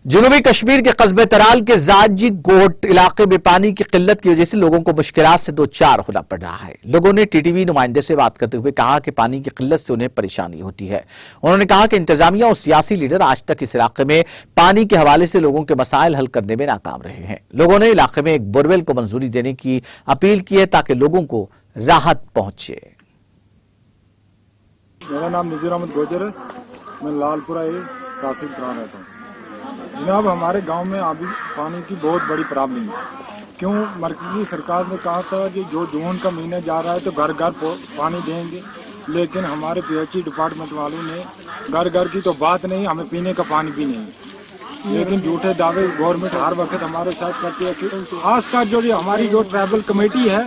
جنوبی کشمیر کے قصبے ترال کے زاجی گوٹ علاقے میں پانی کی قلت کی وجہ سے لوگوں کو مشکلات سے دوچار ہونا پڑ رہا ہے۔ لوگوں نے ٹی ٹی وی نمائندے سے بات کرتے ہوئے کہا کہ پانی کی قلت سے انہیں پریشانی ہوتی ہے۔ انہوں نے کہا کہ انتظامیہ اور سیاسی لیڈر آج تک اس علاقے میں پانی کے حوالے سے لوگوں کے مسائل حل کرنے میں ناکام رہے ہیں۔ لوگوں نے علاقے میں ایک بورویل کو منظوری دینے کی اپیل کی ہے تاکہ لوگوں کو راحت پہنچے۔ میرا نام نذیر احمد گوجر ہے، میں لال پورہ تحصیل ترال رہتا ہوں۔ جناب، ہمارے گاؤں میں ابھی پانی کی بہت بڑی پرابلم ہے۔ کیوں؟ مرکزی سرکار نے کہا تھا کہ جو جون کا مہینہ جا رہا ہے تو گھر گھر پانی دیں گے، لیکن ہمارے پی ایچ ای ڈپارٹمنٹ والوں نے گھر گھر کی تو بات نہیں، ہمیں پینے کا پانی بھی نہیں، لیکن جھوٹے دعوے گورنمنٹ ہر وقت ہمارے ساتھ کرتی ہے۔ خاص کر جو ہماری جو ٹرائبل کمیٹی ہے،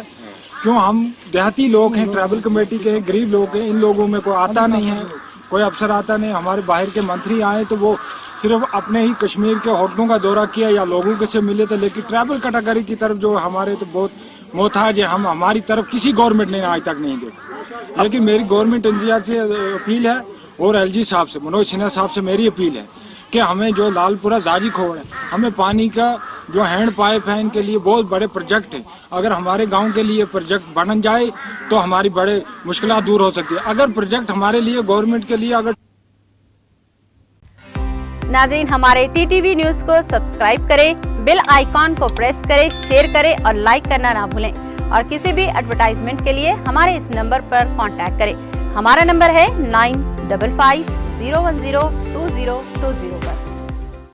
کیوں ہم دیہاتی لوگ ہیں، ٹرائبل کمیٹی کے ہیں، غریب لوگ ہیں، ان لوگوں میں کوئی آتا نہیں ہے، کوئی افسر آتا نہیں۔ ہمارے باہر کے منتری آئے تو وہ صرف اپنے ہی کشمیر کے ہوٹلوں کا دورہ کیا یا لوگوں کے سے ملے تھے، لیکن ٹرائبل کیٹیگری کی طرف جو ہمارے تو بہت محتاج ہے، ہماری طرف کسی گورنمنٹ نے آج تک نہیں دیکھا۔ لیکن میری گورنمنٹ انڈیا سے اپیل ہے اور ایل جی صاحب سے، منوج سنہا صاحب سے میری اپیل ہے کہ ہمیں جو لال پورہ زاجی کھوڑ ہے، ہمیں پانی کا جو ہینڈ پائپ ہے ان کے لیے بہت بڑے پروجیکٹ ہیں۔ اگر ہمارے گاؤں کے لیے پروجیکٹ بن جائے تو ہماری بڑے مشکلات دور ہو سکتی ہے۔ اگر پروجیکٹ ہمارے لیے گورنمنٹ کے لیے اگر ناظرین، ہمارے ٹی ٹی وی نیوز کو سبسکرائب کریں، بیل آئیکن کو پریس کریں، شیئر کریں اور لائک کرنا نہ بھولیں۔ اور کسی بھی ایڈورٹائزمنٹ کے لیے ہمارے اس نمبر پر کانٹیکٹ کریں۔ ہمارا نمبر ہے 9550102020 پر۔